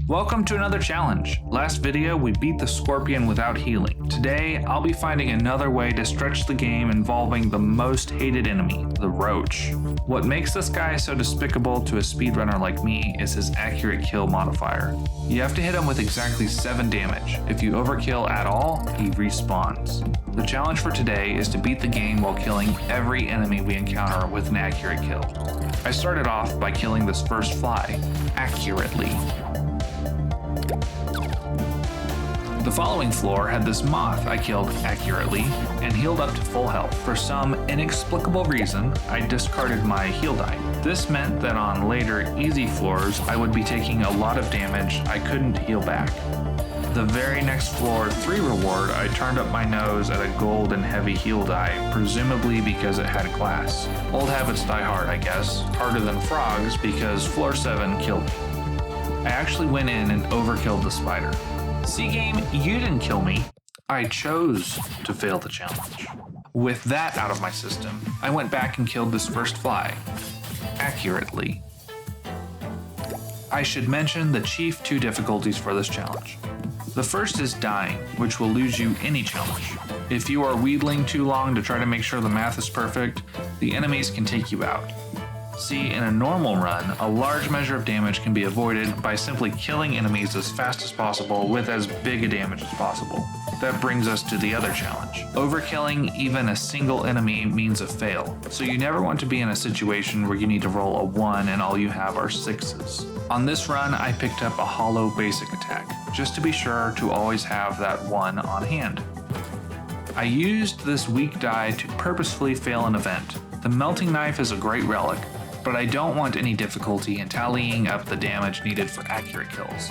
Welcome to another challenge. Last video, we beat the scorpion without healing. Today, I'll be finding another way to stretch the game involving the most hated enemy, the roach. What makes this guy so despicable to a speedrunner like me is his accurate kill modifier. You have to hit him with exactly 7 damage. If you overkill at all, he respawns. The challenge for today is to beat the game while killing every enemy we encounter with an accurate kill. I started off by killing this first fly, accurately. The following floor had this moth I killed accurately and healed up to full health. For some inexplicable reason, I discarded my heal die. This meant that on later easy floors, I would be taking a lot of damage I couldn't heal back. The very next floor 3 reward, I turned up my nose at a gold and heavy heal die, presumably because it had glass. Old habits die hard, I guess. Harder than frogs because floor 7 killed me. I actually went in and overkilled the spider. See game, you didn't kill me. I chose to fail the challenge. With that out of my system, I went back and killed this first fly, accurately. I should mention the chief 2 difficulties for this challenge. The first is dying, which will lose you any challenge. If you are wheedling too long to try to make sure the math is perfect, the enemies can take you out. See, in a normal run, a large measure of damage can be avoided by simply killing enemies as fast as possible with as big a damage as possible. That brings us to the other challenge. Overkilling even a single enemy means a fail, so you never want to be in a situation where you need to roll a 1 and all you have are 6s. On this run, I picked up a hollow basic attack, just to be sure to always have that 1 on hand. I used this weak die to purposefully fail an event. The melting knife is a great relic, but I don't want any difficulty in tallying up the damage needed for accurate kills.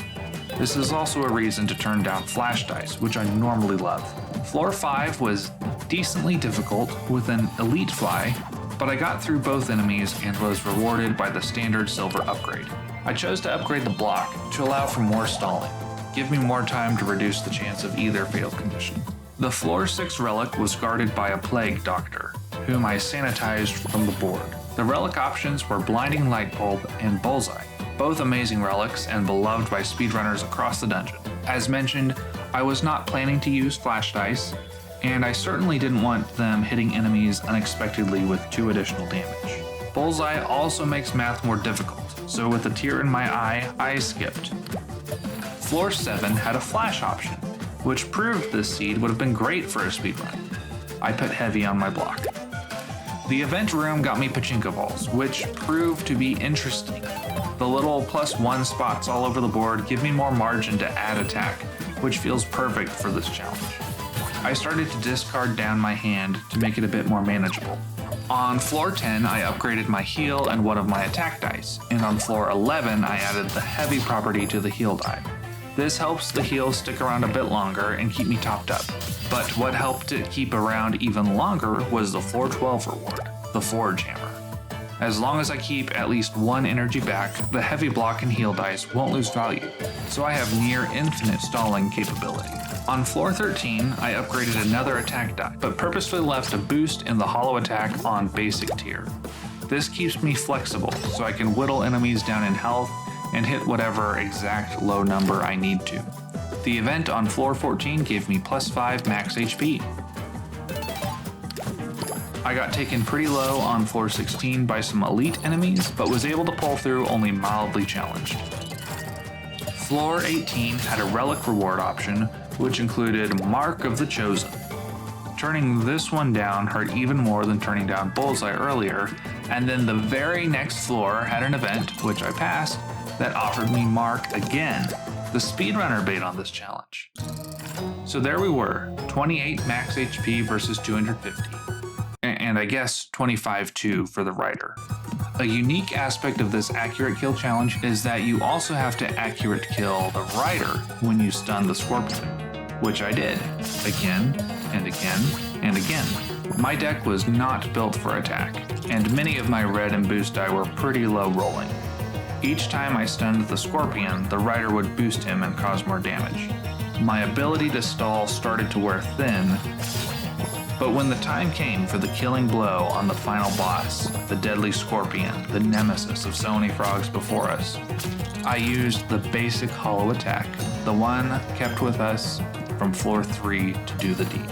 This is also a reason to turn down flash dice, which I normally love. Floor 5 was decently difficult with an elite fly, but I got through both enemies and was rewarded by the standard silver upgrade. I chose to upgrade the block to allow for more stalling, give me more time to reduce the chance of either fatal condition. The floor 6 relic was guarded by a plague doctor, whom I sanitized from the board. The relic options were Blinding Light Bulb and Bullseye, both amazing relics and beloved by speedrunners across the dungeon. As mentioned, I was not planning to use flash dice, and I certainly didn't want them hitting enemies unexpectedly with 2 additional damage. Bullseye also makes math more difficult, so with a tear in my eye, I skipped. Floor 7 had a flash option, which proved this seed would have been great for a speedrun. I put heavy on my block. The event room got me pachinko balls, which proved to be interesting. The little +1 spots all over the board give me more margin to add attack, which feels perfect for this challenge. I started to discard down my hand to make it a bit more manageable. On floor 10, I upgraded my heal and one of my attack dice, and on floor 11, I added the heavy property to the heal die. This helps the heal stick around a bit longer and keep me topped up. But what helped it keep around even longer was the floor 12 reward, the Forge Hammer. As long as I keep at least 1 energy back, the heavy block and heal dice won't lose value, so I have near infinite stalling capability. On floor 13, I upgraded another attack die, but purposefully left a boost in the hollow attack on basic tier. This keeps me flexible, so I can whittle enemies down in health and hit whatever exact low number I need to. The event on floor 14 gave me +5 max HP. I got taken pretty low on floor 16 by some elite enemies, but was able to pull through only mildly challenged. Floor 18 had a relic reward option, which included Mark of the Chosen. Turning this one down hurt even more than turning down Bullseye earlier, and then the very next floor had an event, which I passed, that offered me Mark again, the speedrunner bait on this challenge. So there we were, 28 max HP versus 250. And I guess 25-2 for the rider. A unique aspect of this accurate kill challenge is that you also have to accurate kill the rider when you stun the scorpion, which I did, again and again and again. My deck was not built for attack, and many of my red and boost die were pretty low rolling. Each time I stunned the scorpion, the rider would boost him and cause more damage. My ability to stall started to wear thin, But when the time came for the killing blow on the final boss, the deadly scorpion, the nemesis of so many frogs before us, I used the basic hollow attack, the one kept with us from floor 3 to do the deed.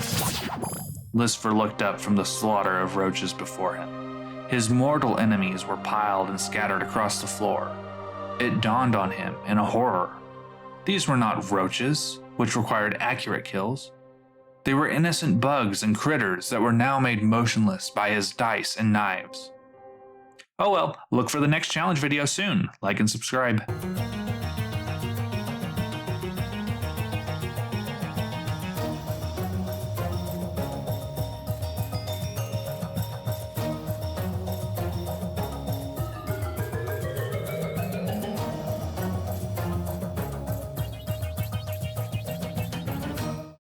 Listfer looked up from the slaughter of roaches before him. His mortal enemies were piled and scattered across the floor. It dawned on him in a horror. These were not roaches, which required accurate kills. They were innocent bugs and critters that were now made motionless by his dice and knives. Oh well, look for the next challenge video soon. Like and subscribe.